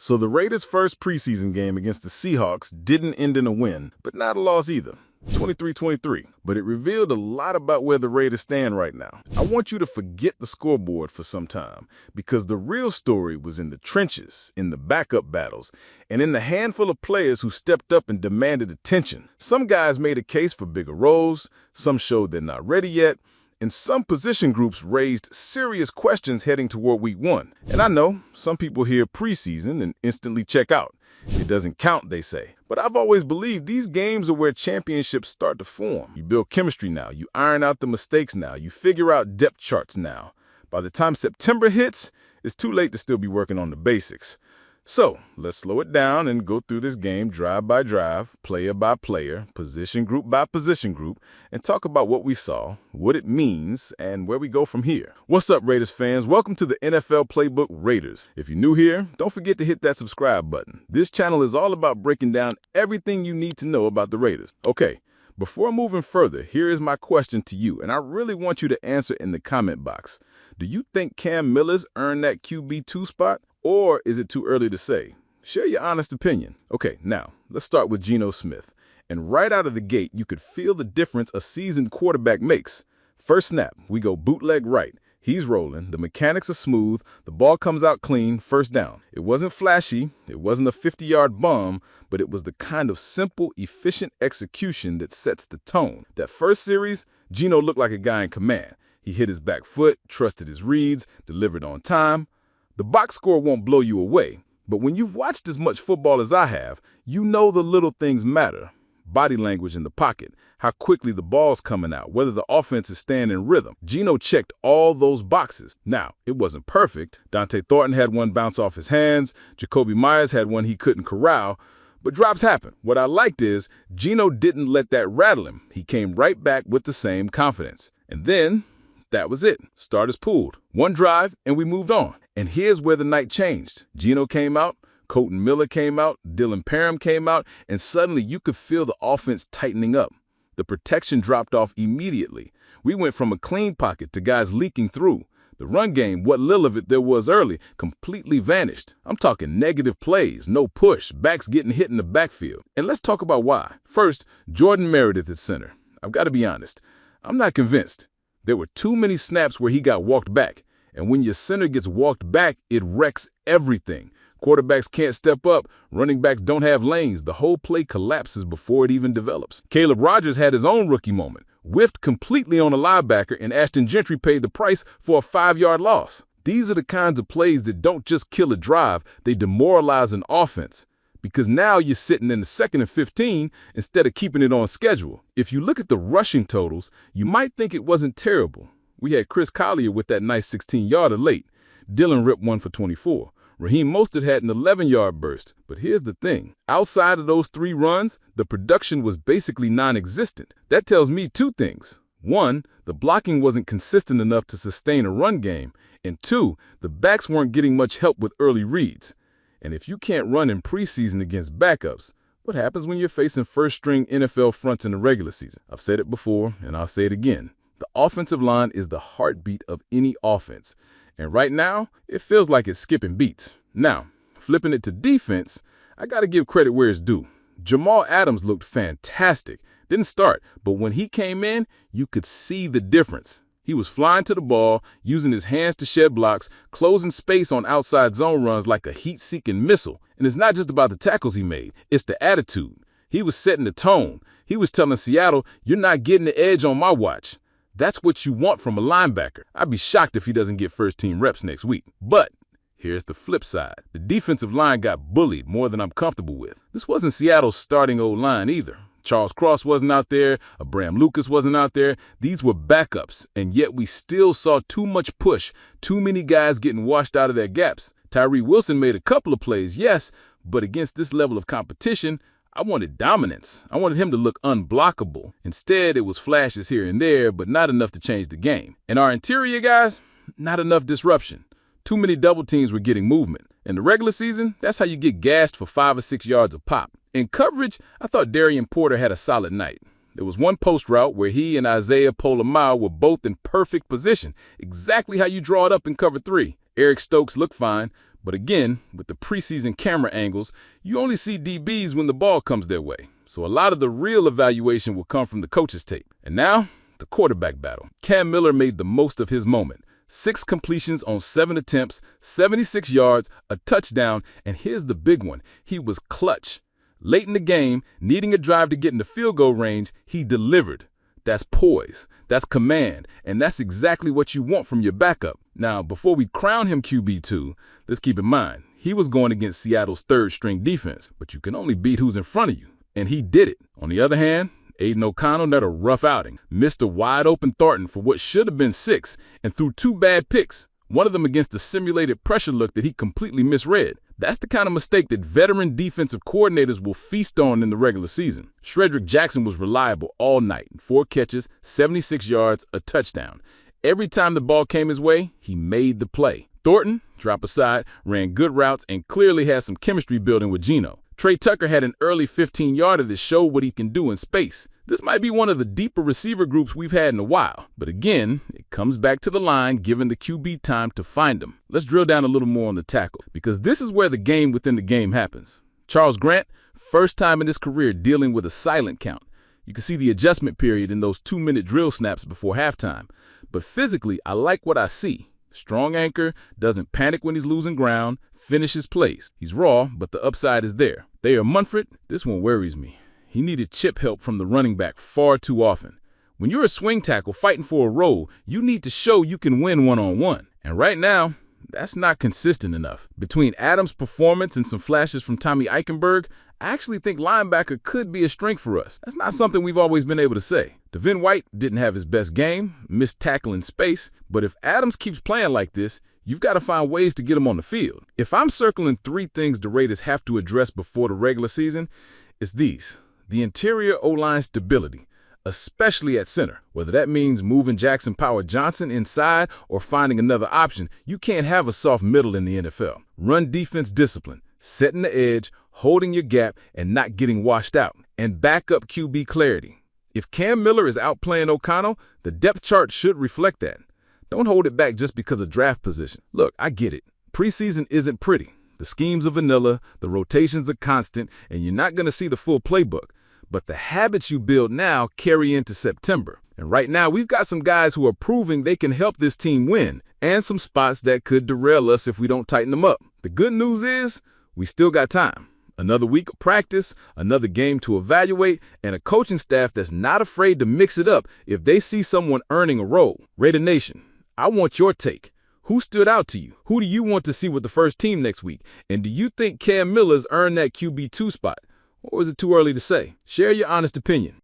So the Raiders' first preseason game against the Seahawks didn't end in a win, but not a loss either. 23-23, but it revealed a lot about where the Raiders stand right now. I want you to forget the scoreboard for some time, because the real story was in the trenches, in the backup battles, and in the handful of players who stepped up and demanded attention. Some guys made a case for bigger roles, some showed they're not ready yet, and some position groups raised serious questions heading toward week 1. And I know some people hear preseason and instantly check out. It doesn't count, they say. But I've always believed these games are where championships start to form. You build chemistry now. You iron out the mistakes now. You figure out depth charts now. By the time September hits, it's too late to still be working on the basics. So let's slow it down and go through this game drive by drive, player by player, position group by position group, and talk about what we saw, what it means, and where we go from here. What's up, Raiders fans? Welcome to the NFL Playbook Raiders. If you're new here, don't forget to hit that subscribe button. This channel is all about breaking down everything you need to know about the Raiders. Okay, before moving further, here is my question to you, and I really want you to answer in the comment box. Do you think Cam Miller's earned that QB2 spot? Or is it too early to say? Share your honest opinion. Okay, now, let's start with Geno Smith. And right out of the gate, you could feel the difference a seasoned quarterback makes. First snap, we go bootleg right. He's rolling, the mechanics are smooth, the ball comes out clean, first down. It wasn't flashy, it wasn't a 50-yard bomb, but it was the kind of simple, efficient execution that sets the tone. That first series, Geno looked like a guy in command. He hit his back foot, trusted his reads, delivered on time. The box score won't blow you away, but when you've watched as much football as I have, you know the little things matter. Body language in the pocket, how quickly the ball's coming out, whether the offense is staying in rhythm. Geno checked all those boxes. Now, it wasn't perfect. Dante Thornton had one bounce off his hands. Jacoby Myers had one he couldn't corral. But drops happen. What I liked is Geno didn't let that rattle him. He came right back with the same confidence. And then, that was it. Starters pulled. One drive, and we moved on. And here's where the night changed. Geno came out, Colton Miller came out, Dylan Parham came out, and suddenly you could feel the offense tightening up. The protection dropped off immediately. We went from a clean pocket to guys leaking through. The run game, what little of it there was early, completely vanished. I'm talking negative plays, no push, backs getting hit in the backfield. And let's talk about why. First, Jordan Meredith at center. I've got to be honest, I'm not convinced. There were too many snaps where he got walked back. And when your center gets walked back, it wrecks everything. Quarterbacks can't step up. Running backs don't have lanes. The whole play collapses before it even develops. Caleb Rogers had his own rookie moment. Whiffed completely on a linebacker, and Ashton Gentry paid the price for a 5-yard loss. These are the kinds of plays that don't just kill a drive, they demoralize an offense. Because now you're sitting in the 2nd and 15 instead of keeping it on schedule. If you look at the rushing totals, you might think it wasn't terrible. We had Chris Collier with that nice 16-yarder late. Dylan ripped one for 24. Raheem Mostert had an 11-yard burst. But here's the thing. Outside of those 3 runs, the production was basically non-existent. That tells me 2 things. 1, the blocking wasn't consistent enough to sustain a run game. And 2, the backs weren't getting much help with early reads. And if you can't run in preseason against backups, what happens when you're facing first-string NFL fronts in the regular season? I've said it before, and I'll say it again. The offensive line is the heartbeat of any offense, and right now, it feels like it's skipping beats. Now, flipping it to defense, I got to give credit where it's due. Jamal Adams looked fantastic. Didn't start, but when he came in, you could see the difference. He was flying to the ball, using his hands to shed blocks, closing space on outside zone runs like a heat-seeking missile. And it's not just about the tackles he made, it's the attitude. He was setting the tone. He was telling Seattle, you're not getting the edge on my watch. That's what you want from a linebacker. I'd be shocked if he doesn't get first-team reps next week. But here's the flip side. The defensive line got bullied more than I'm comfortable with. This wasn't Seattle's starting O-line either. Charles Cross wasn't out there. Abraham Lucas wasn't out there. These were backups, and yet we still saw too much push, too many guys getting washed out of their gaps. Tyree Wilson made a couple of plays, yes, but against this level of competition, I wanted dominance. I wanted him to look unblockable. Instead, it was flashes here and there, but not enough to change the game. And our interior guys, not enough disruption. Too many double teams were getting movement. In the regular season, that's how you get gashed for 5 or 6 yards a pop. In coverage, I thought Darian Porter had a solid night. There was one post route where he and Isaiah Pola-Mao were both in perfect position, exactly how you draw it up in cover 3. Eric Stokes looked fine, But again, with the preseason camera angles, you only see DBs when the ball comes their way. So a lot of the real evaluation will come from the coach's tape. And now, the quarterback battle. Cam Miller made the most of his moment. 6 completions on 7 attempts, 76 yards, a touchdown, and here's the big one. He was clutch. Late in the game, needing a drive to get into field goal range, he delivered. That's poise, that's command, and that's exactly what you want from your backup. Now, before we crown him QB2, let's keep in mind, he was going against Seattle's third-string defense, but you can only beat who's in front of you, and he did it. On the other hand, Aidan O'Connell had a rough outing, missed a wide-open Thornton for what should have been 6, and threw 2 bad picks, one of them against a simulated pressure look that he completely misread. That's the kind of mistake that veteran defensive coordinators will feast on in the regular season. Shredrick Jackson was reliable all night, 4 catches, 76 yards, a touchdown. Every time the ball came his way, he made the play. Thornton, drop aside, ran good routes and clearly had some chemistry building with Geno. Trey Tucker had an early 15-yarder that showed what he can do in space. This might be one of the deeper receiver groups we've had in a while. But again, it comes back to the line, giving the QB time to find him. Let's drill down a little more on the tackle, because this is where the game within the game happens. Charles Grant, first time in his career dealing with a silent count. You can see the adjustment period in those 2-minute drill snaps before halftime. But physically, I like what I see. Strong anchor, doesn't panic when he's losing ground, finishes plays. He's raw, but the upside is there. Thayer Munford, this one worries me. He needed chip help from the running back far too often. When you're a swing tackle fighting for a role, you need to show you can win one-on-one. And right now, that's not consistent enough. Between Adams' performance and some flashes from Tommy Eichenberg, I actually think linebacker could be a strength for us. That's not something we've always been able to say. Devin White didn't have his best game, missed tackle in space, but if Adams keeps playing like this, you've got to find ways to get him on the field. If I'm circling 3 things the Raiders have to address before the regular season, it's these. The interior O-line stability, especially at center. Whether that means moving Jackson Power-Johnson inside or finding another option, you can't have a soft middle in the NFL. Run defense discipline, setting the edge, holding your gap, and not getting washed out. And backup QB clarity. If Cam Miller is outplaying O'Connell, the depth chart should reflect that. Don't hold it back just because of draft position. Look, I get it. Preseason isn't pretty. The schemes are vanilla, the rotations are constant, and you're not going to see the full playbook. But the habits you build now carry into September. And right now, we've got some guys who are proving they can help this team win, and some spots that could derail us if we don't tighten them up. The good news is, we still got time. Another week of practice, another game to evaluate, and a coaching staff that's not afraid to mix it up if they see someone earning a role. Raider Nation, I want your take. Who stood out to you? Who do you want to see with the first team next week? And do you think Cam Miller's earned that QB2 spot? Or is it too early to say? Share your honest opinion.